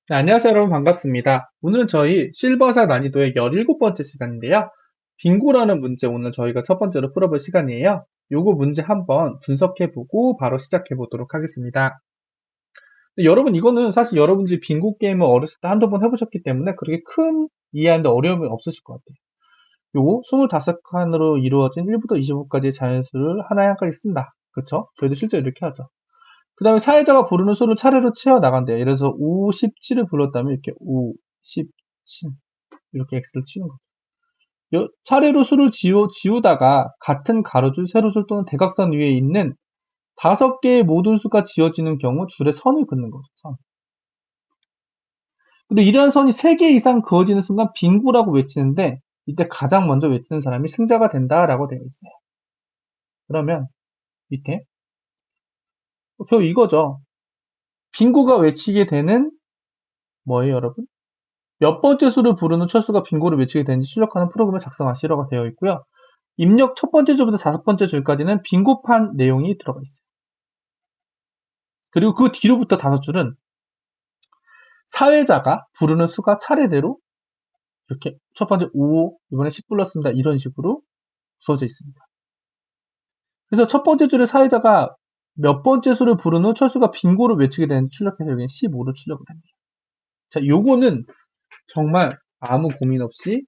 네, 안녕하세요, 여러분. 반갑습니다. 오늘은 저희 실버사 난이도의 17번째 시간인데요. 빙고라는 문제 오늘 저희가 첫 번째로 풀어볼 시간이에요. 요거 문제 한번 분석해보고 바로 시작해보도록 하겠습니다. 근데 여러분, 이거는 사실 여러분들이 빙고 게임을 어렸을 때 한두 번 해보셨기 때문에 그렇게 큰 이해하는데 어려움이 없으실 것 같아요. 요거 25칸으로 이루어진 1부터 25까지의 자연수를 하나에 한 칸씩 쓴다. 그쵸? 저희도 실제로 이렇게 하죠. 그 다음에 사회자가 부르는 수를 차례로 채워 나간대요. 예를 들어서 57을 불렀다면 이렇게 5, 17 이렇게 X를 치는 거죠. 차례로 수를 지우다가 같은 가로줄, 세로줄 또는 대각선 위에 있는 5개의 모든 수가 지어지는 경우 줄에 선을 긋는 거죠. 선. 근데 이러한 선이 3개 이상 그어지는 순간 빙고라고 외치는데 이때 가장 먼저 외치는 사람이 승자가 된다라고 되어 있어요. 그러면 밑에 겨우 이거죠. 빙고가 외치게 되는 뭐예요, 여러분? 몇 번째 수를 부르는 철수가 빙고를 외치게 되는지 출력하는 프로그램을 작성하시라고 되어 있고요. 입력 첫 번째 줄부터 5번째 줄까지는 빙고판 내용이 들어가 있어요. 그리고 그 뒤로부터 5줄은 사회자가 부르는 수가 차례대로 이렇게 첫 번째 5, 이번에 10 불렀습니다. 이런 식으로 주어져 있습니다. 그래서 첫 번째 줄에 사회자가 몇 번째 수를 부른 후 철수가 빙고를 외치게 되는지 출력해서 여기는 15를 출력을 합니다. 자, 요거는 정말 아무 고민 없이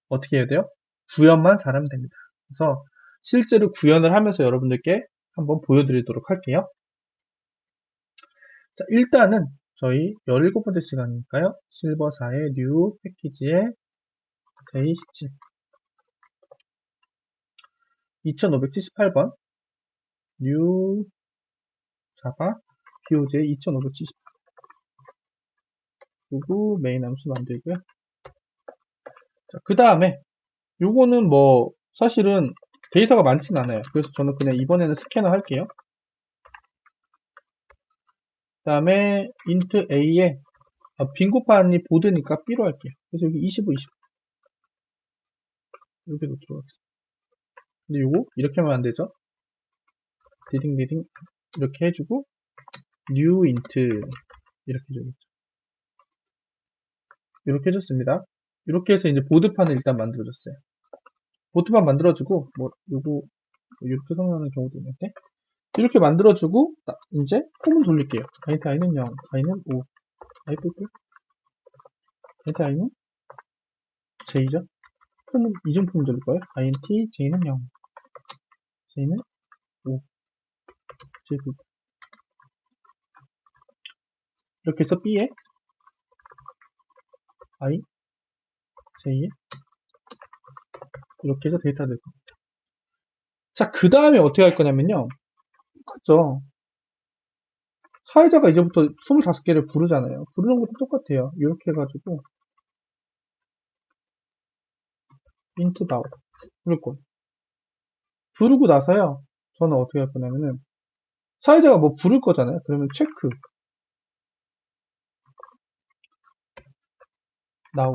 어떻게 해야 돼요? 구현만 잘하면 됩니다. 그래서 실제로 구현을 하면서 여러분들께 한번 보여드리도록 할게요. 자, 일단은 저희 17번째 시간이니까요. 실버사의 뉴 패키지의 데이 17 2578번 뉴 자바 POJ 2578 그리고 메인 함수 만들고요. 자, 그 다음에 요거는 뭐 사실은 데이터가 많진 않아요. 그래서 저는 그냥 이번에는 스캐너 할게요. 그 다음에 int a에 빙고판이 보드니까 B로 할게요. 그래서 여기 25, 20 이렇게 놓도록 하겠습니다. 근데 요거 이렇게 하면 안 되죠. 리딩 이렇게 해주고 new int 이렇게 해줘야겠죠. 이렇게 해줬습니다. 이렇게 해서 이제 보드판을 일단 만들어줬어요. 보드판 만들어주고 뭐 요거 이렇게 성능하는 경우도 있는데 이렇게 만들어주고 이제 폼을 돌릴게요. int i는 0, i는 5, i 뿔뿔 int i는 j죠. 폼은 이중폼 돌릴 거예요. int j는 0, j는 5, j 뿔뿔 이렇게 해서 b에 i, j에 이렇게 해서 데이터가 될 겁니다. 자, 그 다음에 어떻게 할 거냐면요. 똑같죠. 사회자가 이제부터 25개를 부르잖아요. 부르는 것도 똑같아요. 이렇게 해가지고 int now 부를 거예요. 부르고 나서요. 저는 어떻게 할 거냐면은 사회자가 뭐 부를 거잖아요. 그러면 체크 now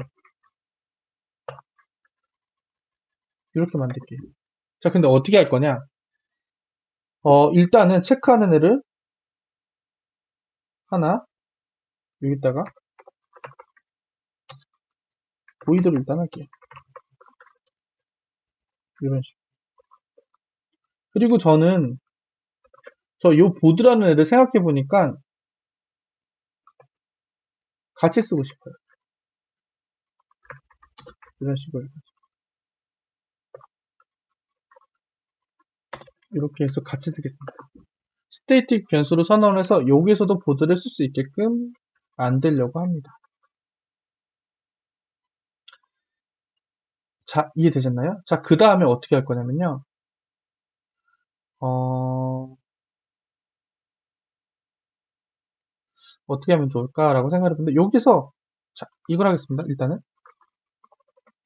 이렇게 만들게요. 자, 근데 어떻게 할 거냐? 일단은 체크하는 애를 하나 여기다가 보이드로 일단 할게요. 이런 식으로. 그리고 저는 요 보드라는 애를 생각해 보니까 같이 쓰고 싶어요. 이런 식으로 이렇게 해서 같이 쓰겠습니다. 스테이틱 변수로 선언을 해서 여기에서도 보드를 쓸 수 있게끔 만들려고 합니다. 자, 이해되셨나요? 자, 그 다음에 어떻게 할 거냐면요. 어떻게 하면 좋을까라고 생각을 해보는데 여기서 자, 이걸 하겠습니다. 일단은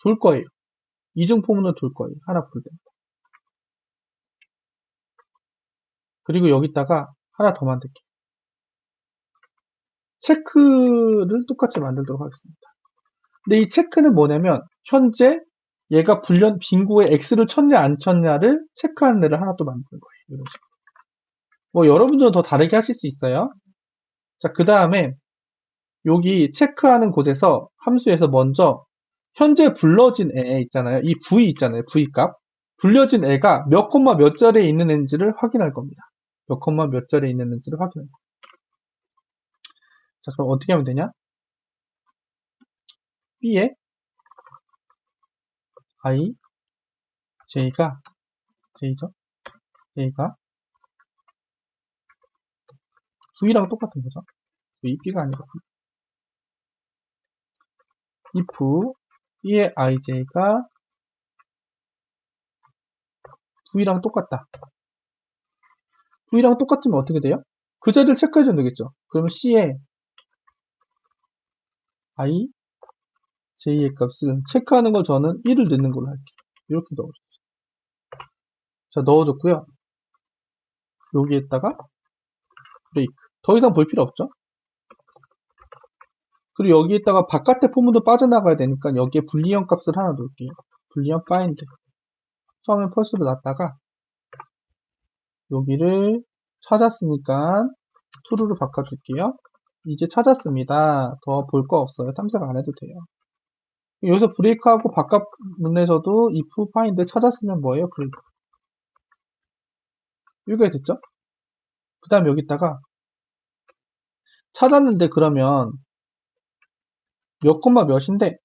돌 거예요. 이중 포문을 돌 거예요. 하나 풀 때. 그리고 여기다가 하나 더 만들게요. 체크를 똑같이 만들도록 하겠습니다. 근데 이 체크는 뭐냐면 현재 얘가 빙고에 X를 쳤냐 안 쳤냐를 체크하는 애를 하나 또 만드는 거예요. 이런 식으로. 뭐 여러분들은 더 다르게 하실 수 있어요. 자, 그 다음에 여기 체크하는 곳에서 함수에서 먼저 현재 불러진 애 있잖아요. 이 v 있잖아요. v 값. 불려진 애가 몇 콤마 몇 자리에 있는 애인지를 확인할 겁니다. 몇 콤마 몇 자리에 있는 애인지를 확인할 겁니다. 자, 그럼 어떻게 하면 되냐? b에 i, j가 v랑 똑같은 거죠. v, b가 아니라 if b의 ij가 v랑 똑같다. v랑 똑같으면 어떻게 돼요? 그 자리를 체크해주면 되겠죠. 그러면 c에 i, j의 값은 체크하는 걸 저는 1을 넣는 걸로 할게요. 이렇게 넣어줬어요. 자, 넣어줬고요. 여기에다가 브레이크. 더 이상 볼 필요 없죠? 그리고 여기에다가 바깥의 포문도 빠져나가야 되니까 여기에 불리언 값을 하나 놓을게요. 불리언 파인드. 처음에 펄스로 놨다가 여기를 찾았으니까 true로 바꿔줄게요. 이제 찾았습니다. 더 볼 거 없어요. 탐색 안 해도 돼요. 여기서 브레이크하고 바깥 문에서도 if find 찾았으면 뭐예요? 브레이크. 여기가 됐죠? 그 다음에 여기다가 찾았는데 그러면 몇 콤마 몇인데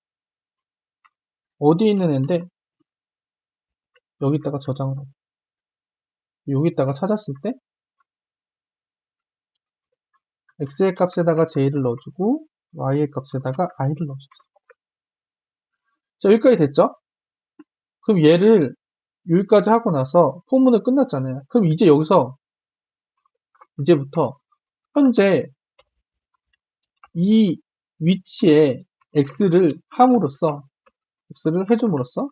어디에 있는 애인데 여기다가 저장을 하고 여기다가 찾았을 때 x의 값에다가 j를 넣어주고 y의 값에다가 i를 넣어주겠습니다. 자, 여기까지 됐죠? 그럼 얘를 여기까지 하고 나서 포문을 끝났잖아요. 그럼 이제 여기서 이제부터 현재 이 위치에 x를 해줌으로써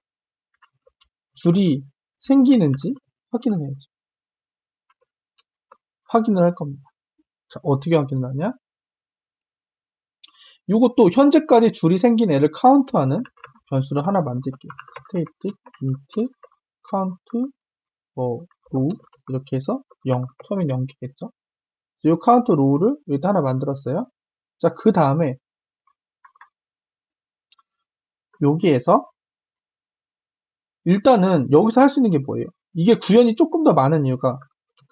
줄이 생기는지 확인을 해야죠. 확인을 할 겁니다. 자, 어떻게 확인을 하냐? 이것도 현재까지 줄이 생긴 애를 카운트하는 변수를 하나 만들게요. state int count row 이렇게 해서 0, 처음엔 0개겠죠? 이 카운트 로우를 여기다 하나 만들었어요. 자, 그 다음에 여기에서 일단은 여기서 할 수 있는 게 뭐예요? 이게 구현이 조금 더 많은 이유가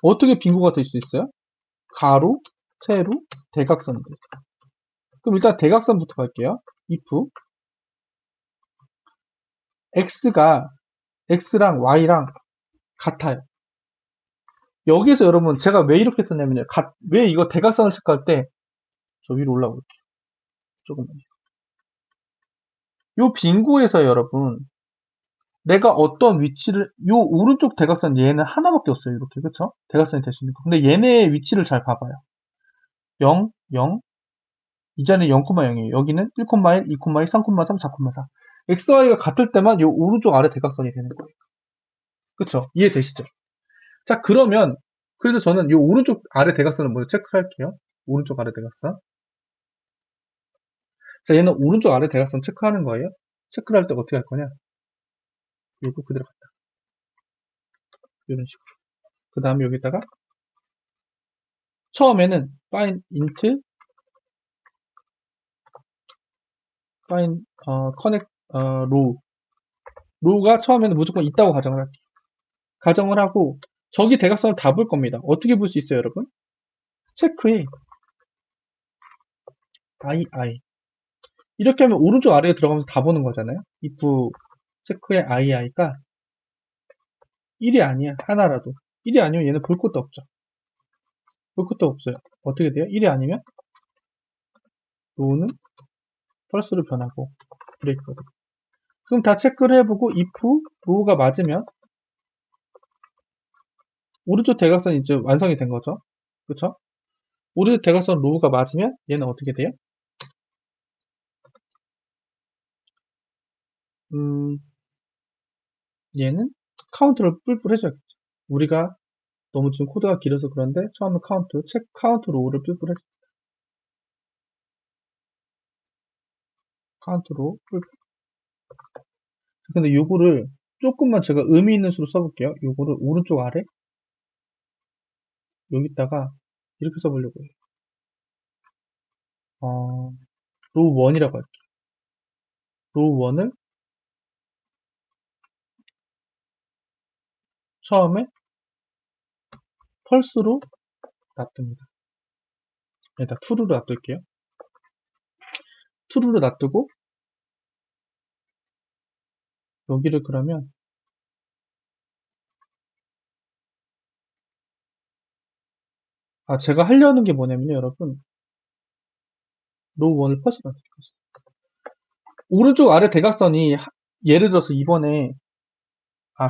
어떻게 빙고가 될 수 있어요? 가로, 세로, 대각선이 돼요. 그럼 일단 대각선부터 갈게요. if x가 x랑 y랑 같아요. 여기서 여러분 제가 왜 이렇게 썼냐면요. 왜 이거 대각선을 체크할 때 저 위로 올라올게요. 조금만요. 요 빙고에서 여러분 내가 어떤 위치를 요 오른쪽 대각선 얘는 하나밖에 없어요. 이렇게 그쵸? 대각선이 될 수 있는 거. 근데 얘네의 위치를 잘 봐봐요. 0, 0 이 자리는 0,0이에요. 여기는 1,1, 2,1, 3,3, 4,4 x, y가 같을 때만 요 오른쪽 아래 대각선이 되는 거예요. 그쵸? 이해되시죠? 자, 그러면 그래서 저는 이 오른쪽 아래 대각선을 먼저 체크할게요. 오른쪽 아래 대각선. 자, 얘는 오른쪽 아래 대각선 체크하는 거예요. 체크를 할 때 어떻게 할 거냐? 이거 그대로 갖다. 이런 식으로. 그 다음에 여기다가 처음에는 find int connect row가 처음에는 무조건 있다고 가정을 할게요. 가정을 하고 저기 대각선을 다 볼 겁니다. 어떻게 볼 수 있어요, 여러분? 체크에 ii 이렇게 하면 오른쪽 아래에 들어가면서 다 보는 거잖아요. if 체크의 ii가 1이 아니야. 하나라도 1이 아니면 얘는 볼 것도 없죠. 볼 것도 없어요. 어떻게 돼요? 1이 아니면 row는 펄스로 변하고 브레이크가 되고 그럼 다 체크를 해보고 if row가 맞으면 오른쪽 대각선이 이제 완성이 된 거죠. 그쵸? 오른쪽 대각선 row가 맞으면 얘는 어떻게 돼요? 얘는 카운트를 뿔뿔 해줘야겠죠. 우리가 너무 지금 코드가 길어서 그런데 처음에 카운트 row를 뿔뿔 해줘. 카운트 row 뿔뿔. 근데 요거를 조금만 제가 의미 있는 수로 써볼게요. 요거를 오른쪽 아래 여기다가 이렇게 써보려고 해요. 로우 1이라고 할게요. 로우 1을 처음에 펄스로 놔둡니다. 일단 true로 놔둘게요. true로 놔두고 여기를 그러면 제가 하려는 게 뭐냐면요, 여러분. 로우 1을 펄스로 놔둘게요. 오른쪽 아래 대각선이 예를 들어서 이번에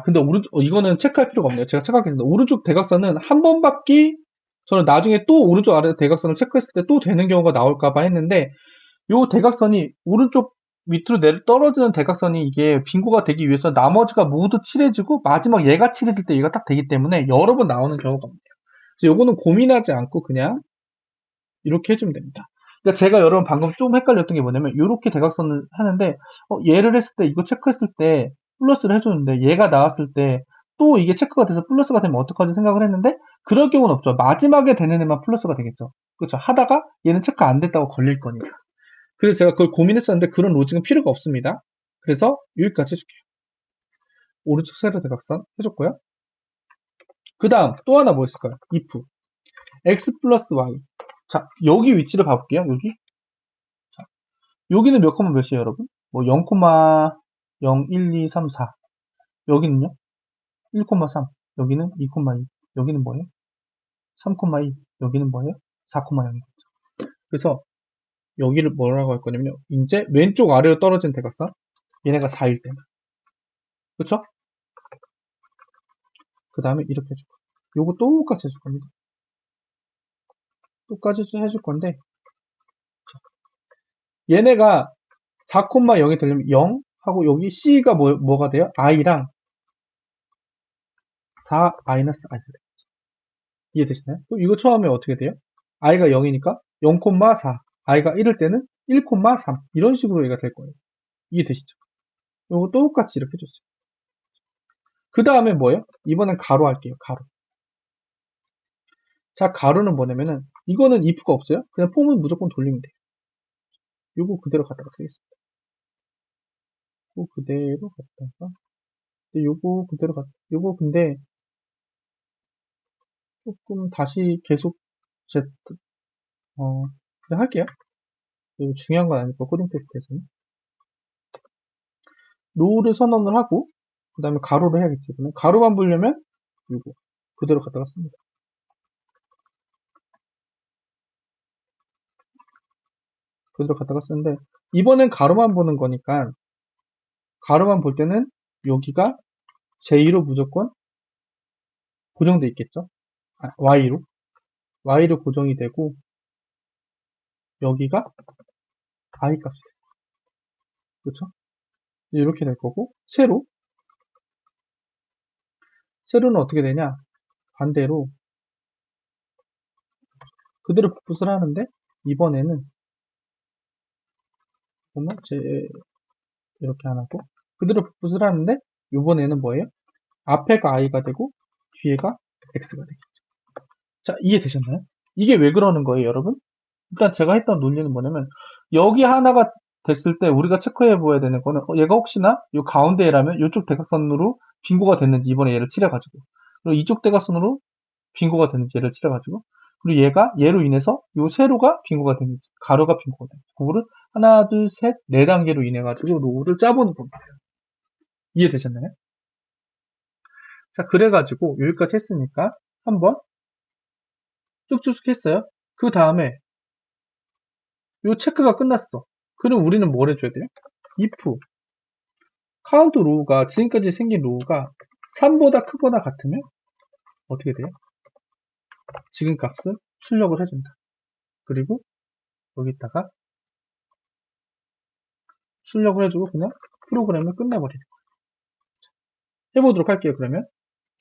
근데 이거는 체크할 필요가 없네요. 제가 체크하겠습니다. 오른쪽 대각선은 한 번밖에 저는 나중에 또 오른쪽 아래 대각선을 체크했을 때 또 되는 경우가 나올까봐 했는데 요 대각선이 오른쪽 밑으로 떨어지는 대각선이 이게 빙고가 되기 위해서 나머지가 모두 칠해지고 마지막 얘가 칠해질 때 얘가 딱 되기 때문에 여러 번 나오는 경우가 없네요. 그래서 요거는 고민하지 않고 그냥 이렇게 해주면 됩니다. 그러니까 제가 여러분 방금 좀 헷갈렸던 게 뭐냐면 이렇게 대각선을 하는데 얘를 했을 때 이거 체크했을 때 플러스를 해줬는데 얘가 나왔을 때 또 이게 체크가 돼서 플러스가 되면 어떡하지 생각을 했는데 그럴 경우는 없죠. 마지막에 되는 애만 플러스가 되겠죠. 그렇죠. 하다가 얘는 체크 안 됐다고 걸릴 거니까. 그래서 제가 그걸 고민했었는데 그런 로직은 필요가 없습니다. 그래서 여기까지 해줄게요. 오른쪽 세로 대각선 해줬고요. 그 다음 또 하나 뭐 있을까요? if x 플러스 y. 자, 여기 위치를 봐볼게요. 여기. 자, 여기는 몇 콤마 몇이에요, 여러분? 뭐 0,0, 1, 2, 3, 4. 여기는요? 1,3. 여기는 2,2. 여기는 뭐예요? 3,2. 여기는 뭐예요? 4,0이겠죠. 그래서 여기를 뭐라고 할 거냐면요. 이제 왼쪽 아래로 떨어진 대각선. 얘네가 4일 때만. 그쵸? 그 다음에 이렇게 해줄 거예요. 요거 똑같이 해줄 겁니다. 똑같이 해줄 건데 얘네가 4,0이 되려면 0 하고 여기 C가 뭐가 돼요? I랑 4 마이너스 I가 돼요. 이해되시나요? 또 이거 처음에 어떻게 돼요? I가 0이니까 0,4 I가 1일 때는 1,3 이런 식으로 얘가 될 거예요. 이해되시죠? 요거 똑같이 이렇게 해줬어요. 그 다음에 뭐예요? 이번엔 가로 할게요. 가로. 자, 가로는 뭐냐면은 이거는 if가 없어요. 그냥 폼은 무조건 돌리면 돼요. 요거 그대로 갖다가 쓰겠습니다. 요거 그대로 갖다가 요거 그대로 요거 근데 조금 다시 계속 제 그냥 할게요. 이거 중요한 건 아니고 코딩 테스트에서는 로우를 선언을 하고 그 다음에 가로를 해야겠죠. 그러면 가로만 보려면 요거 그대로 갖다가 씁니다. 그대로 갖다가 쓰는데 이번엔 가로만 보는 거니까 가로만 볼 때는 여기가 J로 무조건 고정돼 있겠죠. Y로 고정이 되고 여기가 I 값이 돼요. 그렇죠? 이렇게 될 거고 세로는 어떻게 되냐? 반대로 그대로 풋풋을 하는데 이번에는 보면 이렇게 안 하고 그대로 풋풋을 하는데 이번에는 뭐예요? 앞에가 I가 되고 뒤에가 X가 되겠죠. 자, 이해되셨나요? 이게 왜 그러는 거예요, 여러분? 일단 제가 했던 논리는 뭐냐면 여기 하나가 됐을 때 우리가 체크해 보아야 되는 거는 얘가 혹시나 이 가운데라면 이쪽 대각선으로 빈고가 됐는지 이번에 얘를 칠해가지고 그리고 이쪽 대각선으로 빈고가 됐는지 얘를 칠해가지고 그리고 얘가 얘로 인해서 이 세로가 빈고가 됐는지 가로가 빈고가 됐는지 그거를 하나 둘 셋 네 단계로 인해 가지고 로우를 짜보는 겁니다. 이해되셨나요? 자, 그래가지고 여기까지 했으니까 한번 쭉쭉쭉 했어요. 그 다음에 요 체크가 끝났어. 그럼 우리는 뭘 해줘야 돼요? if 카운트 로우가 지금까지 생긴 로우가 3보다 크거나 같으면 어떻게 돼요? 지금 값은 출력을 해준다. 그리고 여기다가 출력을 해주고 그냥 프로그램을 끝내버리는 거예요. 해보도록 할게요. 그러면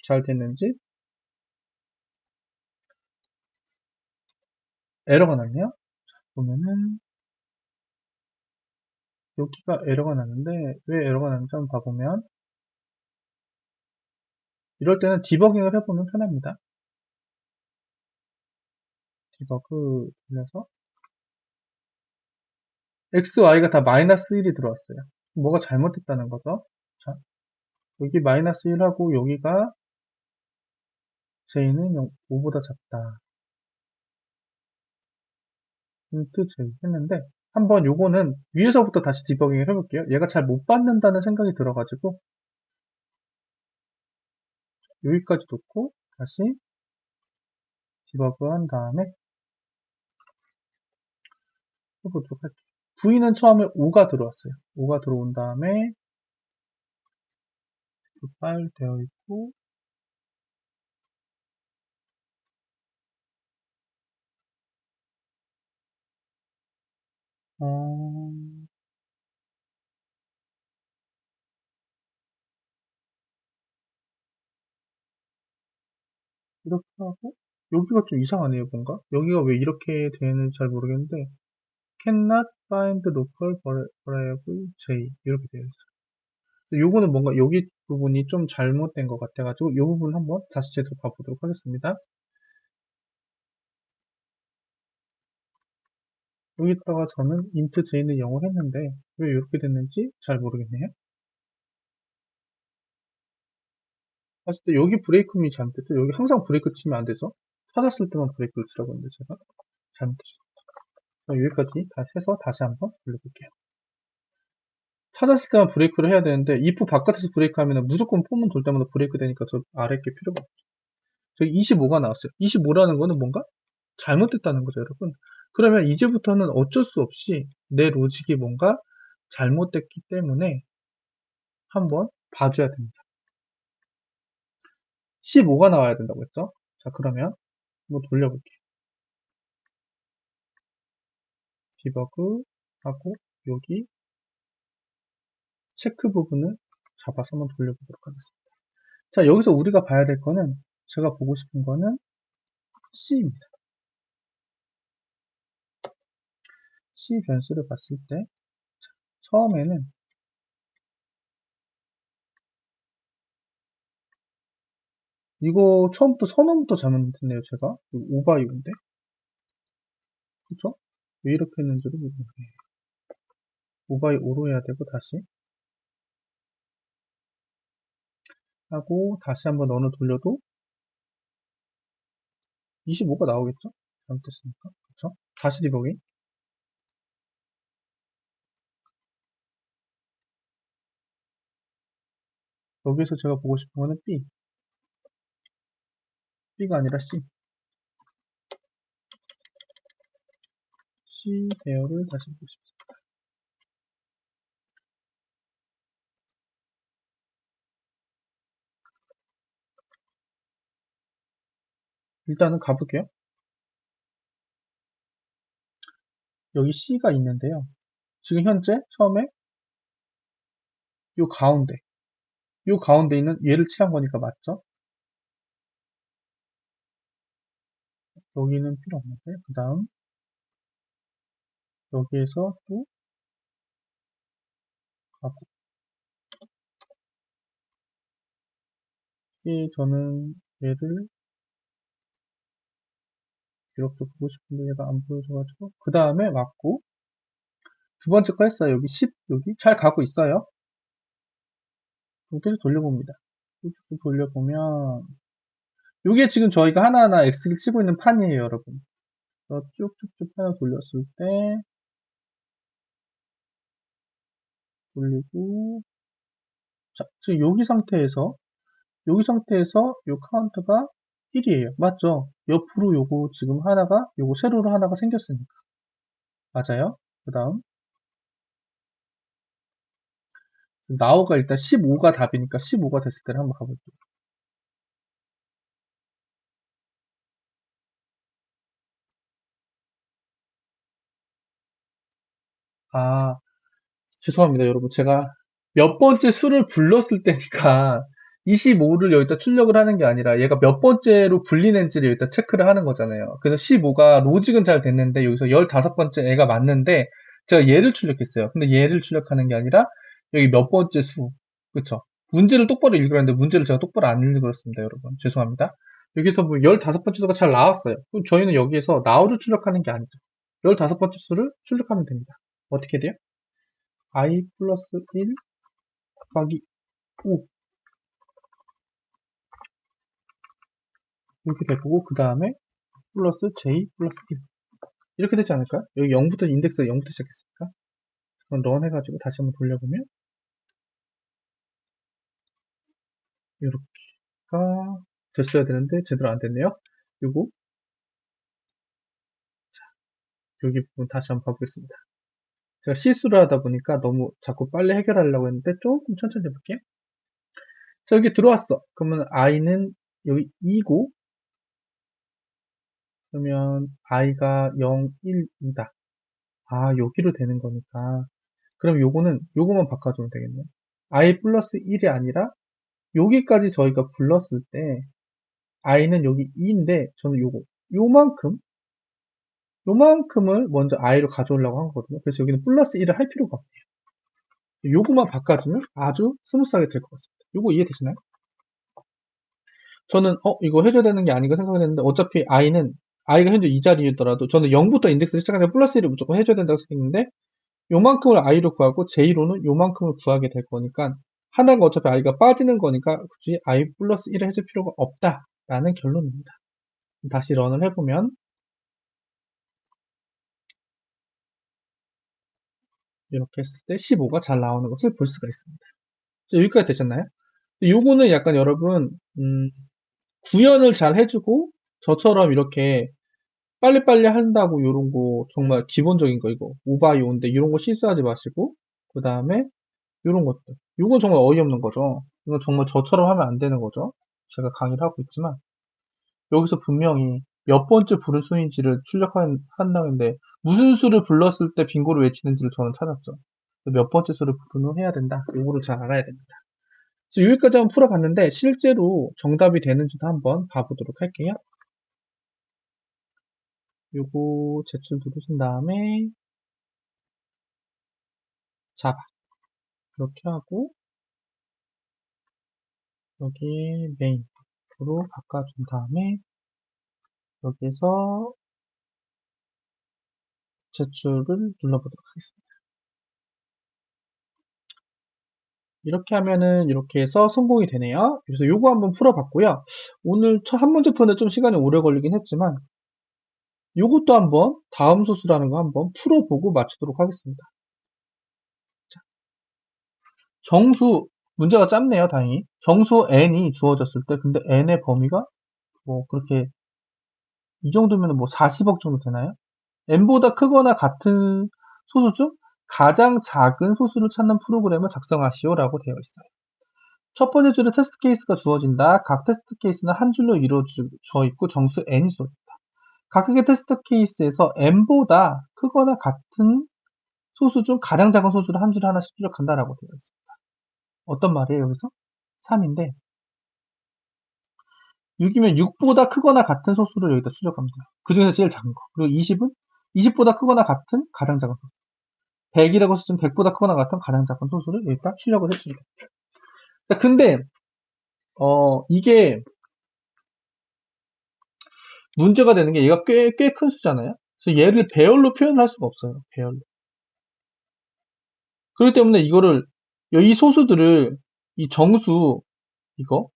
잘 됐는지. 에러가 났네요. 보면은 여기가 에러가 났는데 왜 에러가 났는지 한번 봐보면 이럴 때는 디버깅을 해보면 편합니다. 디버그 해서 x, y가 다 마이너스 1이 들어왔어요. 뭐가 잘못됐다는 거죠? 자, 여기 마이너스 1하고 여기가 j는 5보다 작다. int j 했는데 한번 요거는 위에서부터 다시 디버깅을 해볼게요. 얘가 잘 못 받는다는 생각이 들어가지고 여기까지 놓고 다시 디버그 한 다음에 해보도록 할게요. v는 처음에 5가 들어왔어요. 5가 들어온 다음에 파일 되어 있고 어, 이렇게 하고 여기가 좀 이상하네요. 뭔가 여기가 왜 이렇게 되는지 잘 모르겠는데 cannot find local variable j 이렇게 되어 있어요. 요거는 뭔가 여기 부분이 좀 잘못된 것 같아가지고 이 부분 한번 다시 제대로 봐보도록 하겠습니다. 여기다가 저는 int j는 0을 했는데 왜 이렇게 됐는지 잘 모르겠네요. 봤을 때 여기 브레이크이 잘못됐죠? 여기 항상 브레이크 치면 안 되죠? 찾았을 때만 브레이크를 치라고 했는데 제가 잘못했죠. 여기까지 다시 해서 다시 한번 돌려볼게요. 찾았을 때만 브레이크를 해야 되는데 if 바깥에서 브레이크 하면 무조건 폼은 돌 때마다 브레이크 되니까 저 아래 게 필요가 없죠. 저기 25가 나왔어요. 25라는 거는 뭔가 잘못됐다는 거죠, 여러분. 그러면 이제부터는 어쩔 수 없이 내 로직이 뭔가 잘못됐기 때문에 한번 봐줘야 됩니다. 15가 나와야 된다고 했죠? 자, 그러면 한번 돌려볼게요. 디버그 하고 여기 체크 부분을 잡아서 한번 돌려보도록 하겠습니다. 자, 여기서 우리가 봐야 될 거는 제가 보고 싶은 거는 C입니다. C 변수를 봤을 때 처음에는 이거 처음부터 선언부터 잘못했네요. 제가 5바이오인데 그쵸? 왜 이렇게 했는지도 모르겠네요. 5바이5로 해야 되고 다시 하고 다시 한번 어느 돌려도 25가 나오겠죠? 잘못됐으니까 그쵸? 다시 디버깅 여기서 제가 보고 싶은 거는 B가 아니라 C 배열을 다시 보고 싶습니다. 일단은 가볼게요. 여기 C가 있는데요. 지금 현재 처음에 요 가운데 있는 얘를 칠한 거니까 맞죠? 여기는 필요 없는데 그 다음 여기에서 또 가고 저는 얘를 기록도 보고 싶은데 얘가 안 보여줘가지고 그 다음에 맞고 두 번째 거 했어요. 여기 10 여기 잘 가고 있어요. 계속 돌려봅니다. 쭉 돌려보면 이게 지금 저희가 하나하나 X를 치고 있는 판이에요, 여러분. 쭉쭉쭉 하나 돌렸을 때 돌리고 자, 지금 여기 상태에서 요 카운트가 1이에요. 맞죠? 옆으로 요거 지금 하나가 요거 세로로 하나가 생겼으니까 맞아요. 그 다음 now가 일단 15가 답이니까 15가 됐을 때를 한번 가볼게요. 아, 죄송합니다, 여러분. 제가 몇 번째 수를 불렀을 때니까 25를 여기다 출력을 하는 게 아니라 얘가 몇 번째로 불리는지를 여기다 체크를 하는 거잖아요. 그래서 15가 로직은 잘 됐는데 여기서 15번째 애가 맞는데 제가 얘를 출력했어요. 근데 얘를 출력하는 게 아니라 여기 몇 번째 수. 그쵸? 문제를 똑바로 읽으라는데 문제를 제가 똑바로 안 읽었습니다, 여러분. 죄송합니다. 여기서 뭐 15번째 수가 잘 나왔어요. 그럼 저희는 여기에서 now를 출력하는 게 아니죠. 15번째 수를 출력하면 됩니다. 어떻게 돼요? i 플러스 1 곱하기 5 이렇게 될 거고, 그 다음에 플러스 j 플러스 1 이렇게 되지 않을까요? 여기 0부터 인덱스가 0부터 시작했으니까. 그럼 런 해가지고 다시 한번 돌려보면 이렇게가 됐어야 되는데 제대로 안 됐네요. 요거 여기 부분 다시 한번 봐보겠습니다. 제가 실수를 하다 보니까 너무 자꾸 빨리 해결하려고 했는데 조금 천천히 해볼게요. 자, 여기 들어왔어. 그러면 i는 여기 2고, 그러면 i가 0, 1, 2다. 아, 여기로 되는 거니까. 그럼 요거만 바꿔주면 되겠네. i 플러스 1이 아니라 여기까지 저희가 불렀을 때 i는 여기 2인데 저는 요만큼을 먼저 i로 가져오려고 한 거거든요. 그래서 여기는 플러스 1을 할 필요가 없네요. 요거만 바꿔주면 아주 스무스하게 될 것 같습니다. 요거 이해되시나요? 저는 이거 해줘야 되는 게 아닌가 생각을 했는데 어차피 i가 현재 이 자리이더라도 저는 0부터 인덱스를 시작하면 플러스 1을 무조건 해줘야 된다고 생각했는데 요만큼을 i로 구하고 j로는 요만큼을 구하게 될 거니까 하나가 어차피 i가 빠지는 거니까 굳이 i 플러스 1을 해줄 필요가 없다라는 결론입니다. 다시 런을 해보면 이렇게 했을 때 15가 잘 나오는 것을 볼 수가 있습니다. 자, 여기까지 되셨나요? 요거는 약간 여러분 구현을 잘 해주고 저처럼 이렇게 빨리빨리 한다고 요런 거 정말 기본적인 거 이거 오바이오인데 이런 거 실수하지 마시고 그 다음에 요런 것들 요건 정말 어이없는 거죠. 이건 정말 저처럼 하면 안 되는 거죠. 제가 강의를 하고 있지만 여기서 분명히 몇 번째 부른 수인지를 출력한다고 했는데 무슨 수를 불렀을 때 빙고를 외치는지를 저는 찾았죠. 몇 번째 수를 부르는 해야 된다. 요거를 잘 알아야 됩니다. 그래서 여기까지 한번 풀어봤는데 실제로 정답이 되는지도 한번 봐보도록 할게요. 요거 제출 누르신 다음에 자바 이렇게 하고 여기 메인으로 바꿔준 다음에 여기서 제출을 눌러보도록 하겠습니다. 이렇게 하면은 이렇게 해서 성공이 되네요. 그래서 요거 한번 풀어봤고요. 오늘 첫 한 문제 푸는데 좀 시간이 오래 걸리긴 했지만 요것도 한번 다음 소수라는 거 한번 풀어보고 맞추도록 하겠습니다. 자, 정수 문제가 짧네요. 다행히 정수 n이 주어졌을 때 근데 n의 범위가 뭐 그렇게 이 정도면 뭐 40억 정도 되나요? n보다 크거나 같은 소수 중 가장 작은 소수를 찾는 프로그램을 작성하시오라고 되어 있어요. 첫 번째 줄에 테스트 케이스가 주어진다. 각 테스트 케이스는 한 줄로 이루어져 있고 정수 n이 주어진다. 각각의 테스트 케이스에서 n보다 크거나 같은 소수 중 가장 작은 소수를 한 줄에 하나씩 출력한다라고 되어 있습니다. 어떤 말이에요 여기서? 3인데 6이면 6보다 크거나 같은 소수를 여기다 출력하면 돼요. 그 중에서 제일 작은 거. 그리고 20은 20보다 크거나 같은 가장 작은 소수. 100이라고 쓰면 100보다 크거나 같은 가장 작은 소수를 여기다 출력을 해줍니다. 근데 이게 문제가 되는 게 얘가 꽤 큰 수잖아요. 그래서 얘를 배열로 표현할 수가 없어요. 배열로. 그렇기 때문에 이 소수들을 이 정수 이거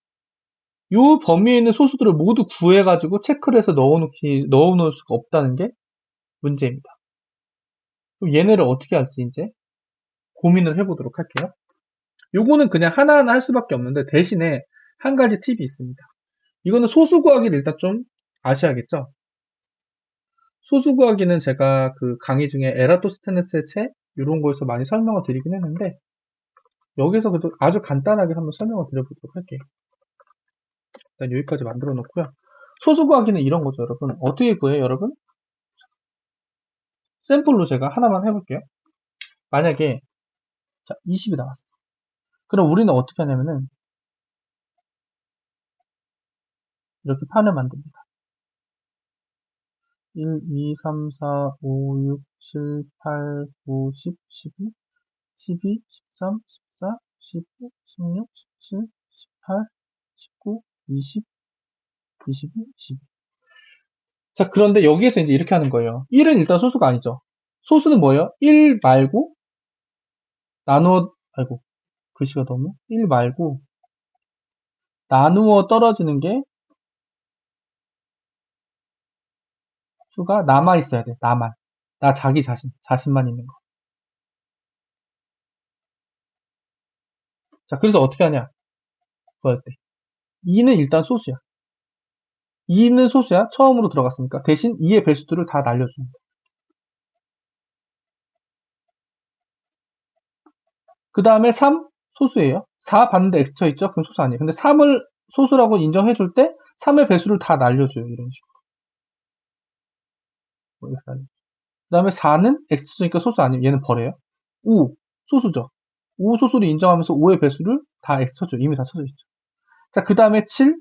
요 범위에 있는 소수들을 모두 구해가지고 체크를 해서 넣어놓을 수가 없다는 게 문제입니다. 그럼 얘네를 어떻게 할지 이제 고민을 해보도록 할게요. 요거는 그냥 하나하나 할 수밖에 없는데 대신에 한 가지 팁이 있습니다. 이거는 소수 구하기를 일단 좀 아셔야겠죠? 소수 구하기는 제가 그 강의 중에 에라토스테네스의 책 이런 거에서 많이 설명을 드리긴 했는데 여기서 그래도 아주 간단하게 한번 설명을 드려보도록 할게요. 일단 여기까지 만들어 놓고요. 소수 구하기는 이런 거죠, 여러분. 어떻게 구해요, 여러분? 샘플로 제가 하나만 해볼게요. 만약에 자, 20이 나왔어요. 그럼 우리는 어떻게 하냐면은 이렇게 판을 만듭니다. 1, 2, 3, 4, 5, 6, 7, 8, 9, 10, 11, 12, 13, 14, 15, 16, 17, 18, 19, 20, 21, 22. 자, 그런데 여기에서 이제 이렇게 하는 거예요. 1은 일단 소수가 아니죠. 소수는 뭐예요? 1 말고 아이고, 글씨가 너무 1 말고 나누어 떨어지는 게 수가 남아 있어야 돼. 나만. 나 자기 자신만 있는 거. 자, 그래서 어떻게 하냐? 구할 때. 2는 일단 소수야. 2는 소수야. 처음으로 들어갔으니까. 대신 2의 배수들을 다 날려주는 거야. 그 다음에 3 소수예요. 4 봤는데 X 쳐있죠? 그럼 소수 아니에요. 근데 3을 소수라고 인정해줄 때 3의 배수를 다 날려줘요. 이런 식으로. 그 다음에 4는 X 쳐니까 소수 아니에요. 얘는 버려요. 5 소수죠. 5 소수를 인정하면서 5의 배수를 다 X 쳐줘요. 이미 다 쳐져 있죠. 자, 그 다음에 7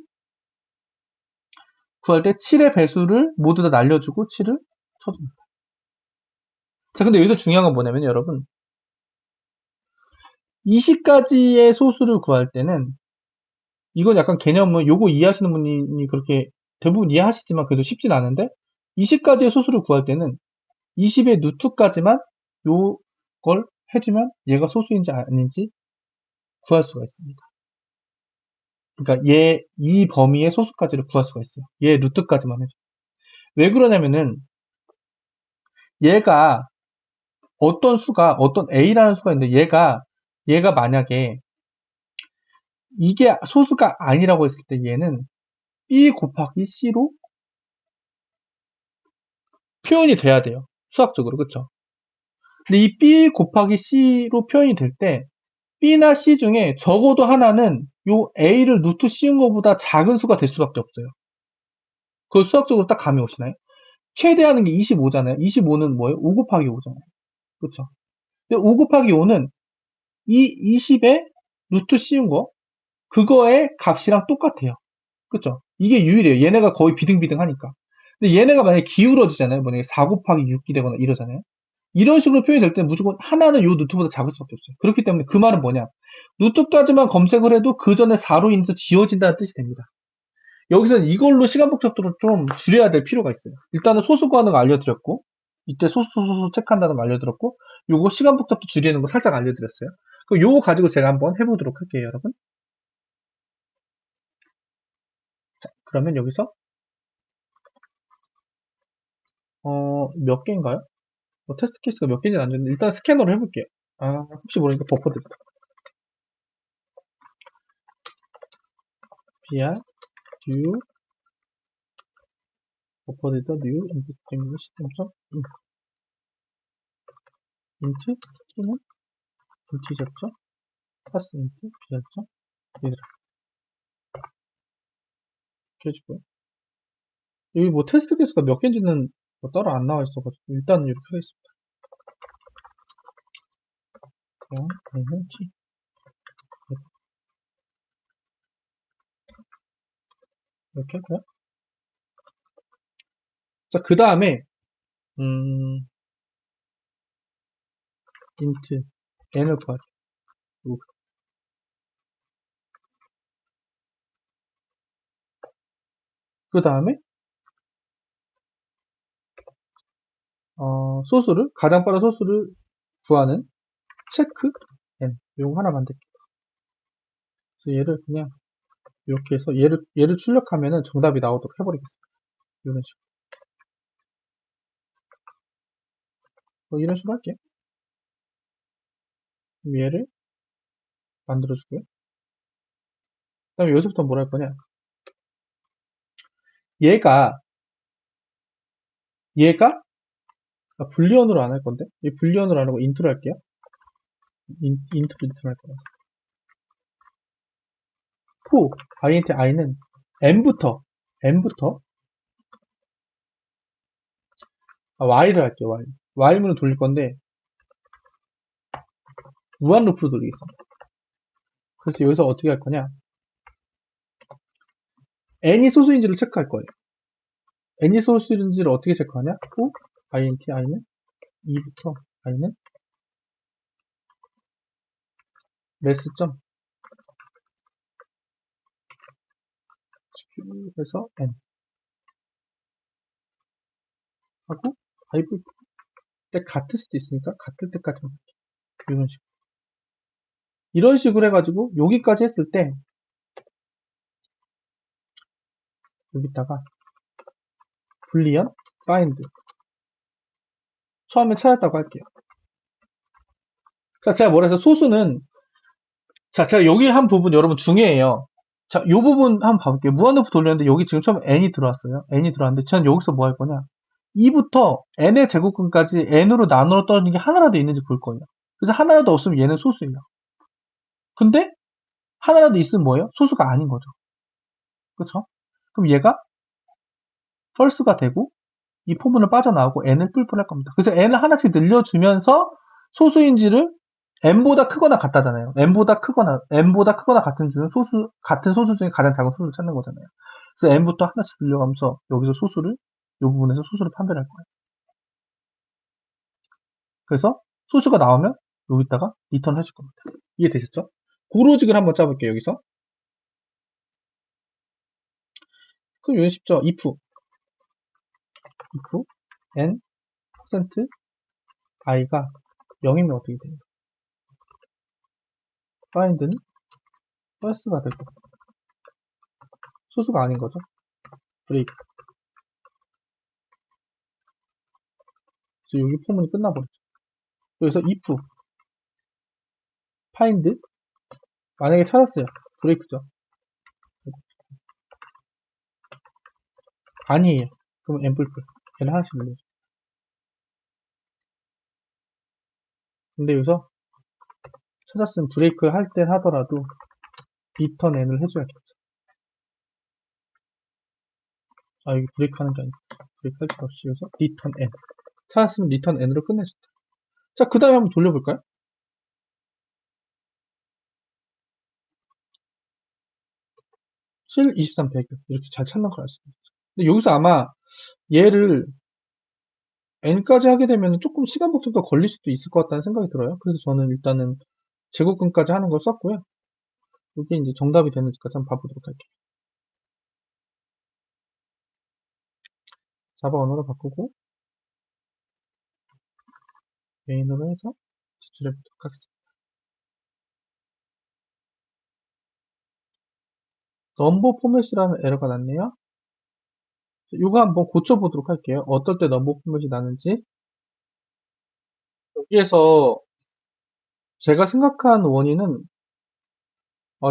구할 때 7의 배수를 모두 다 날려주고 7을 쳐줍니다. 자, 근데 여기서 중요한 건 뭐냐면 여러분 20가지의 소수를 구할 때는 이건 약간 개념은 요거 이해하시는 분이 그렇게 대부분 이해하시지만 그래도 쉽진 않은데 20가지의 소수를 구할 때는 20의 루트까지만 요걸 해주면 얘가 소수인지 아닌지 구할 수가 있습니다. 그러니까 이 범위의 소수까지를 구할 수가 있어요. 얘 루트까지만 해줘. 왜 그러냐면은 얘가 어떤 A라는 수가 있는데 얘가 만약에 이게 소수가 아니라고 했을 때 얘는 B 곱하기 C로 표현이 돼야 돼요. 수학적으로. 그쵸? 근데 이 B 곱하기 C로 표현이 될 때 B나 C 중에 적어도 하나는 요 A를 루트 씌운 것보다 작은 수가 될 수밖에 없어요. 그걸 수학적으로 딱 감이 오시나요? 최대하는 게 25잖아요. 25는 뭐예요? 5 곱하기 5잖아요. 그쵸? 근데 5 곱하기 5는 이 20에 루트 씌운 거 그거의 값이랑 똑같아요. 그쵸? 이게 유일해요. 얘네가 거의 비등비등하니까. 근데 얘네가 만약에 기울어지잖아요. 만약에 4 곱하기 6이 되거나 이러잖아요. 이런 식으로 표현이 될 때 무조건 하나는 요 루트보다 작을 수밖에 없어요. 그렇기 때문에 그 말은 뭐냐? 루트까지만 검색을 해도 그 전에 4로 인해서 지워진다는 뜻이 됩니다. 여기서는 이걸로 시간 복잡도를 좀 줄여야 될 필요가 있어요. 일단은 소수 구하는 거 알려드렸고, 이때 소수 체크한다는 거 알려드렸고, 요거 시간 복잡도 줄이는 거 살짝 알려드렸어요. 그럼 요거 가지고 제가 한번 해보도록 할게요, 여러분. 자, 그러면 여기서 몇 개인가요? 테스트 케이스가 몇 개인지 안 줬는데 일단 스캐너로 해볼게요. 혹시 모르니까 버퍼 드릴게요. br new 버퍼 데이터 new 인풋 시스템 int 키는 인티저죠? 파스 인트 br죠? 얘들아 이렇게 해주고요. 여기 뭐 테스트 케이스가 몇 개인지는 뭐 따로 안 나와 있어가지고 일단은 이렇게 하겠습니다. 그냥 얘는 t 이렇게 하고요. 자, 그 다음에 int n을 구하죠. 그 다음에 소수를 가장 빠른 소수를 구하는 체크 n 이거 하나 만들게요. 그래서 얘를 그냥 이렇게 해서 얘를 출력하면은 정답이 나오도록 해버리겠습니다. 이런 식으로. 이런 식으로 할게요. 그럼 얘를 만들어주고요. 그 다음에 여기서부터 뭘 할 거냐. 얘가 불리언으로 안 할 건데 이 불리언으로 안 하고 인트로 할게요. 인트 리턴 할 거라서 포 int i는 n부터 y를 할게요. y문을 돌릴 건데 무한 루프로 돌리겠습니다. 그래서 여기서 어떻게 할 거냐. n이 소수인지를 체크할 거예요. n이 소수인지를 어떻게 체크하냐. 포 int i는 2부터 i는 레스 점 해서 n 하고 i 근데 같을 수도 있으니까 같을 때까지만 할게요. 이런 식으로. 이런 식으로 해가지고 여기까지 했을 때 여기다가 불리언 파인드 처음에 찾았다고 할게요. 자, 제가 뭐라 해서 소수는 자, 제가 여기 한 부분 여러분 중요해요. 자, 요 부분 한번 봐볼게요. 무한루프 돌렸는데 여기 지금 처음에 n이 들어왔어요. n이 들어왔는데 저는 여기서 뭐 할 거냐? 2부터 n의 제곱근까지 n으로 나눠 떨어지는 게 하나라도 있는지 볼 거예요. 그래서 하나라도 없으면 얘는 소수예요. 근데 하나라도 있으면 뭐예요? 소수가 아닌 거죠. 그렇죠? 그럼 얘가 펄스가 되고 이 포문을 빠져나오고 n을 뿔뿔 할 겁니다. 그래서 n을 하나씩 늘려주면서 소수인지를 n보다 크거나 같다잖아요. n보다 크거나 같은 중에 같은 소수 중에 가장 작은 소수를 찾는 거잖아요. 그래서 n부터 하나씩 늘려가면서 여기서 이 부분에서 소수를 판별할 거예요. 그래서 소수가 나오면 여기다가 리턴 해줄 겁니다. 이해되셨죠? 그 로직을 한번 짜볼게요, 여기서. 그럼 여기 쉽죠? if n %i가 0이면 어떻게 돼요? find는 false가 될 겁니다. 소수가 아닌 거죠. 브레이크. 그래서 여기 포문이 끝나버렸죠. 여기서 if find 만약에 찾았어요. 브레이크죠. 아니에요. 그럼 앰플풀. 얘를 하나씩 눌러줘. 근데 여기서 찾았으면 브레이크 할 때 하더라도 리턴 n을 해줘야겠죠. 아, 여기 브레이크 하는 게 아니고 브레이크 할 필요 없이 여기서 리턴 n. 찾았으면 리턴 n으로 끝내준다. 자, 그 다음에 한번 돌려볼까요? 7, 23, 100 이렇게 잘 찾는 걸 알 수 있죠. 근데 여기서 아마 얘를 n까지 하게 되면 조금 시간 복잡도 걸릴 수도 있을 것 같다는 생각이 들어요. 그래서 저는 일단은 제곱근까지 하는 걸 썼고요. 이게 이제 정답이 되는지까지 한번 봐보도록 할게요. 자바 언어로 바꾸고 메인으로 해서 제출해 보도록 하겠습니다. 넘버 포맷이라는 에러가 났네요. 이거 한번 고쳐보도록 할게요. 어떨 때 넘버 포맷이 나는지. 여기에서 제가 생각한 원인은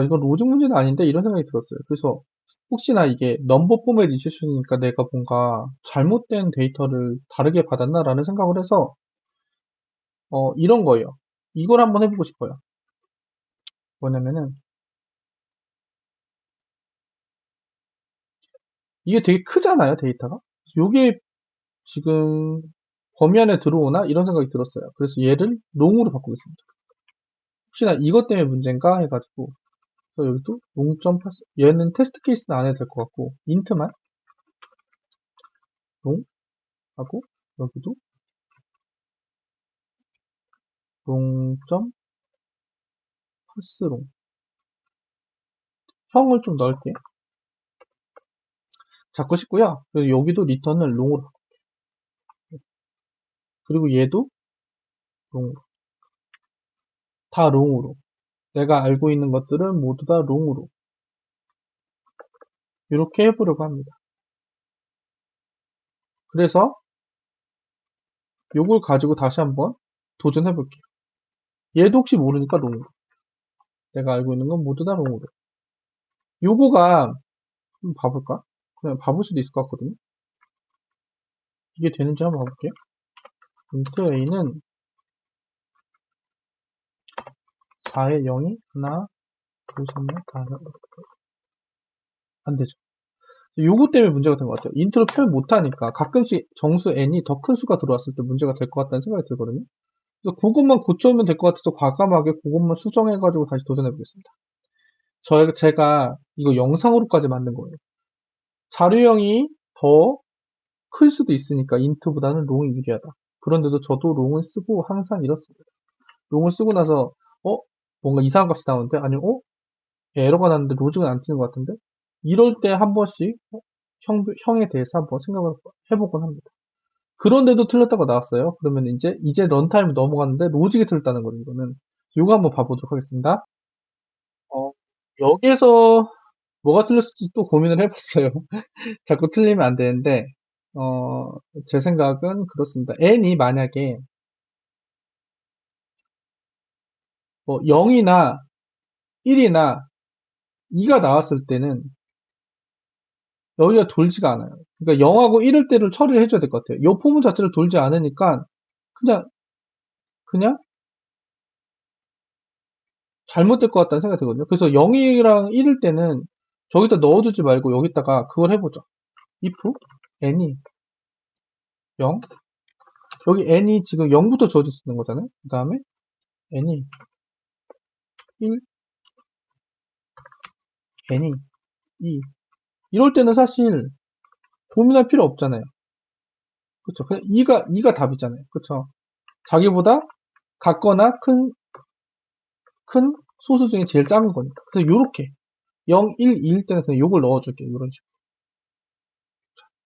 이건 로직 문제는 아닌데 이런 생각이 들었어요. 그래서 혹시나 이게 넘버 포맷 이슈니까 내가 뭔가 잘못된 데이터를 다르게 받았나라는 생각을 해서 이런 거예요. 이걸 한번 해보고 싶어요. 뭐냐면은 이게 되게 크잖아요, 데이터가. 이게 지금 범위 안에 들어오나? 이런 생각이 들었어요. 그래서 얘를 롱으로 바꾸겠습니다. 혹시나 이것 때문에 문제인가 해가지고 여기도 롱.8 얘는 테스트 케이스는 안 해도 될 것 같고 인트만 롱 하고 여기도 롱.파스롱 형을 좀 넓게 잡고 싶고요. 그리고 여기도 리턴을 롱으로 바꿀게요. 그리고 얘도 롱으로 다 롱으로 내가 알고 있는 것들은 모두 다 롱으로 이렇게 해보려고 합니다. 그래서 요걸 가지고 다시 한번 도전해 볼게요. 얘도 혹시 모르니까 롱으로 내가 알고 있는 건 모두 다 롱으로 요거가 한번 봐볼까? 그냥 봐볼 수도 있을 것 같거든요. 이게 되는지 한번 봐볼게요. int a는 4에 0이 하나, 둘, 셋, 넷, 다섯, 안 되죠. 요거 때문에 문제가 된 것 같아요. 인트로 표현 못하니까 가끔씩 정수 n이 더 큰 수가 들어왔을 때 문제가 될 것 같다는 생각이 들거든요. 그래서 그것만 고쳐오면 될 것 같아서 과감하게 그것만 수정해가지고 다시 도전해보겠습니다. 제가 이거 영상으로까지 만든 거예요. 자료형이 더 클 수도 있으니까 인트보다는 롱이 유리하다. 그런데도 저도 롱을 쓰고 항상 이렇습니다. 롱을 쓰고 나서 뭔가 이상한 값이 나오는데 아니면 에러가 났는데 로직은 안 뜨는 것 같은데 이럴 때 한 번씩 형에 대해서 한번 생각을 해보곤 합니다. 그런데도 틀렸다고 나왔어요. 그러면 이제 런타임 넘어갔는데 로직이 틀렸다는 거죠, 이거는. 요거 한번 봐보도록 하겠습니다. 어, 여기에서 뭐가 틀렸을지 또 고민을 해봤어요. 자꾸 틀리면 안 되는데, 어, 제 생각은 그렇습니다. n이 만약에 뭐 0이나 1이나 2가 나왔을 때는 여기가 돌지가 않아요. 그러니까 0하고 1일 때를 처리를 해줘야 될 것 같아요. 이 포문 자체를 돌지 않으니까 그냥 그냥 잘못될 것 같다는 생각이 들거든요. 그래서 0이랑 1일 때는 저기다 넣어주지 말고 여기다가 그걸 해보죠. if n이 0, 여기 n이 지금 0부터 주어질 수 있는 거잖아요. 그 다음에 n이 1, n이 2. 이럴 때는 사실 고민할 필요 없잖아요. 그쵸? 그냥 2가 답이잖아요. 그쵸? 자기보다 같거나 큰 소수 중에 제일 작은 거니까. 그래서 요렇게 0, 1, 2일 때는 그냥 요걸 넣어줄게요. 이런 식으로.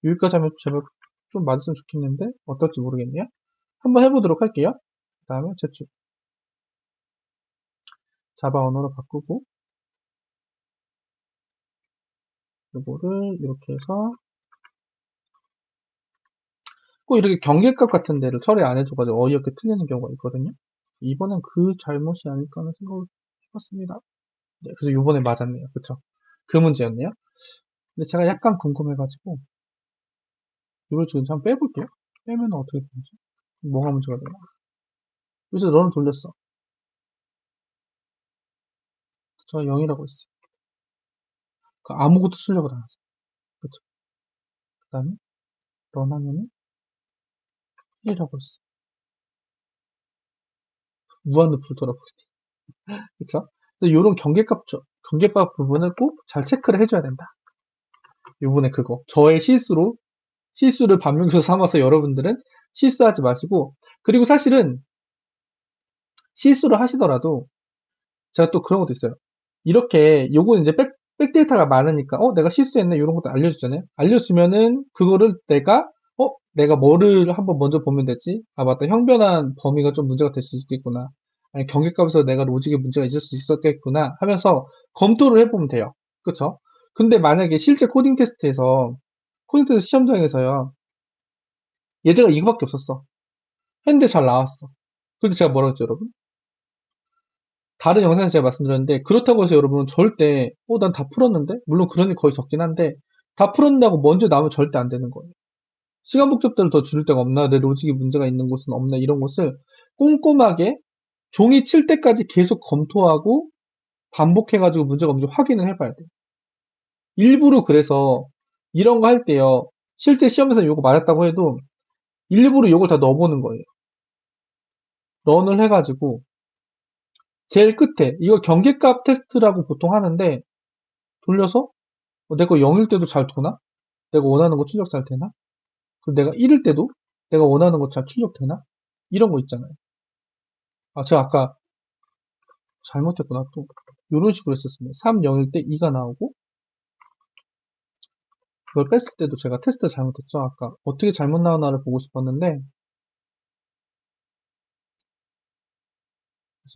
여기까지 하면 제발 좀 맞았으면 좋겠는데 어떨지 모르겠네요. 한번 해보도록 할게요. 그 다음에 제출. 자바 언어로 바꾸고 요거를 이렇게 해서 꼭 이렇게 경계값 같은 데를 처리 안 해줘가지고 어이없게 틀리는 경우가 있거든요. 이번엔 그 잘못이 아닐까 하는 생각을 해봤습니다. 네, 그래서 요번에 맞았네요. 그쵸? 그 문제였네요. 근데 제가 약간 궁금해가지고 이걸 지금 한번 빼볼게요. 빼면 어떻게 되지? 뭐가 문제가 되나? 그래서 너는 돌렸어. 제가 0이라고 했어요. 아무것도 출력을 안 하죠. 그쵸? 그 다음에 런 하면은 1이라고 했어. 무한루프를 돌아보겠지. 그쵸? 그래서 요런 경계값 부분을 꼭 잘 체크를 해줘야 된다. 요번에 그거. 저의 실수를 반면교사 삼아서 여러분들은 실수하지 마시고, 그리고 사실은 실수를 하시더라도 제가 또 그런 것도 있어요. 이렇게 요거는 이제 백데이터가 많으니까 내가 실수했네 이런 것도 알려주잖아요. 알려주면은 그거를 내가 뭐를 한번 먼저 보면 되지? 아 맞다, 형변한 범위가 좀 문제가 될 수 있겠구나. 아니 경계값에서 내가 로직에 문제가 있을 수 있었겠구나 하면서 검토를 해보면 돼요. 그쵸? 근데 만약에 실제 코딩 테스트 시험장에서요, 예제가 이거밖에 없었어. 했는데 잘 나왔어. 근데 제가 뭐라고 했죠, 여러분? 다른 영상에서 제가 말씀드렸는데, 그렇다고 해서 여러분은 절대 난 다 풀었는데, 물론 그런 일 거의 적긴 한데, 다 풀었다고 먼저 나오면 절대 안 되는 거예요. 시간 복잡도를 더 줄일 데가 없나, 내 로직이 문제가 있는 곳은 없나, 이런 것을 꼼꼼하게 종이 칠 때까지 계속 검토하고 반복해가지고 문제가 없는지 확인을 해봐야 돼요. 일부러 그래서 이런 거 할 때요, 실제 시험에서 이거 맞았다고 해도 일부러 이걸 다 넣어보는 거예요. 런을 해가지고 제일 끝에 이거 경계값 테스트라고 보통 하는데, 돌려서 내 거 0일 때도 잘 도나? 내가 원하는 거 출력 잘 되나? 그리고 내가 1일 때도 내가 원하는 거 잘 출력되나? 이런 거 있잖아요. 아, 제가 아까 잘못했구나. 또 이런 식으로 했었습니다. 3, 0일 때 2가 나오고, 그걸 뺐을 때도 제가 테스트 잘못했죠. 아까 어떻게 잘못 나오나를 보고 싶었는데,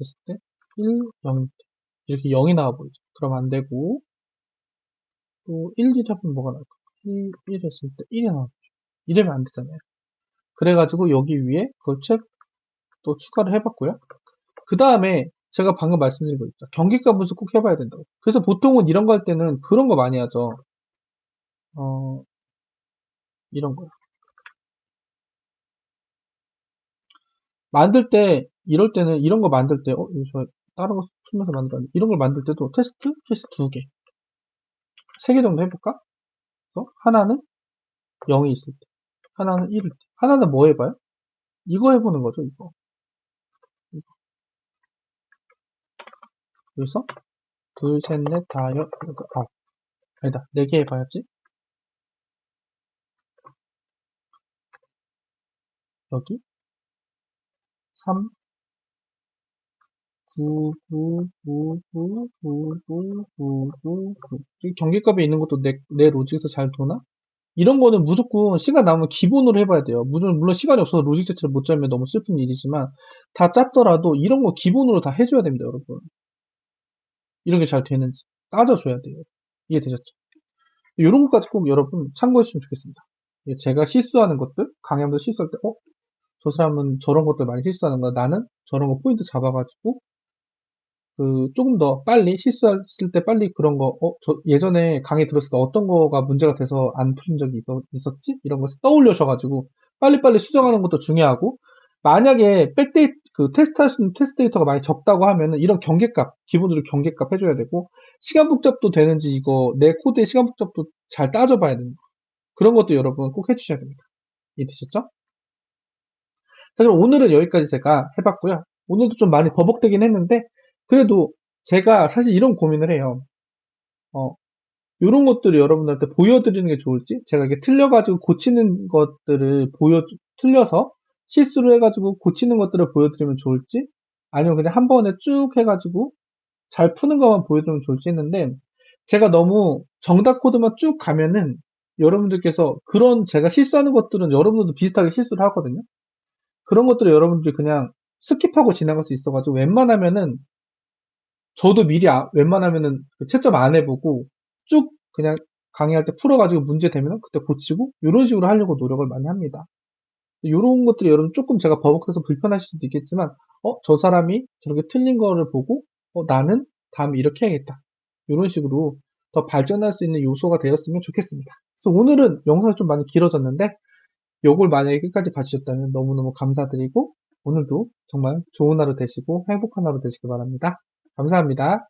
했을 때 1, 0일 때 이렇게 0이 나와 보이죠. 그러면 안 되고, 또 1, 2 하면 뭐가 나올까? 1 했을 때 1이 나와 보이죠. 이러면 안 되잖아요. 그래가지고 여기 위에 그걸 또 추가를 해봤고요. 그 다음에 제가 방금 말씀드린 거 있죠. 경기가 분석 꼭 해봐야 된다고. 그래서 보통은 이런 거 할 때는 그런 거 많이 하죠. 어, 이런 거요. 만들 때, 이럴 때는 이런 거 만들 때, 이거 저 다른 거 풀면서 만들었는데, 이런 걸 만들 때도 테스트 케이스 2개, 3개 정도 해볼까? 하나는 0이 있을 때, 하나는 1일 때, 하나는 뭐 해봐요? 이거 해보는 거죠, 이거. 그래서, 둘, 셋, 넷, 다, 아니다. 4개 해봐야지. 여기, 3, 9, 9, 9, 9, 9, 9, 9, 9, 9. 이 경계값이 있는 것도 내 로직에서 잘 도나? 이런 거는 무조건 시간 남으면 기본으로 해봐야 돼요. 물론 시간이 없어서 로직 자체를 못 짜면 너무 슬픈 일이지만 다 짰더라도 이런 거 기본으로 다 해줘야 됩니다, 여러분. 이런 게 잘 되는지 따져줘야 돼요. 이해되셨죠? 이런 것까지 꼭 여러분 참고해주시면 좋겠습니다. 제가 실수하는 것들, 강의하면서 실수할 때, 저 사람은 저런 것들 많이 실수하는 거야. 나는 저런 거 포인트 잡아가지고 조금 더 빨리 실수했을 때 빨리 그런 거, 저 예전에 강의 들었을 때 어떤 거가 문제가 돼서 안 풀린 적이 있었지? 이런 거 떠올려셔가지고 빨리빨리 수정하는 것도 중요하고, 만약에 테스트 할 수 있는 테스트 데이터가 많이 적다고 하면은 이런 경계값, 기본으로 경계값 해줘야 되고, 시간 복잡도 되는지 내 코드의 시간 복잡도 잘 따져봐야 됩니다. 그런 것도 여러분 꼭 해주셔야 됩니다. 이해되셨죠? 자, 그럼 오늘은 여기까지 제가 해봤고요. 오늘도 좀 많이 버벅대긴 했는데, 그래도 제가 사실 이런 고민을 해요. 이런 것들을 여러분들한테 보여드리는 게 좋을지, 제가 이게 틀려가지고 고치는 것들을 틀려서 실수를 해가지고 고치는 것들을 보여드리면 좋을지, 아니면 그냥 한 번에 쭉 해가지고 잘 푸는 것만 보여드리면 좋을지 했는데, 제가 너무 정답 코드만 쭉 가면은 여러분들께서 제가 실수하는 것들은 여러분들도 비슷하게 실수를 하거든요. 그런 것들을 여러분들이 그냥 스킵하고 지나갈 수 있어가지고 웬만하면은 저도 미리 웬만하면은 채점 안 해보고 쭉 그냥 강의할 때 풀어가지고 문제 되면 그때 고치고 이런 식으로 하려고 노력을 많이 합니다. 이런 것들이 여러분 조금 제가 버벅해서 불편하실 수도 있겠지만 저 사람이 저렇게 틀린 거를 보고 나는 다음에 이렇게 해야겠다. 이런 식으로 더 발전할 수 있는 요소가 되었으면 좋겠습니다. 그래서 오늘은 영상이 좀 많이 길어졌는데 요걸 만약에 끝까지 봐주셨다면 너무너무 감사드리고 오늘도 정말 좋은 하루 되시고 행복한 하루 되시길 바랍니다. 감사합니다.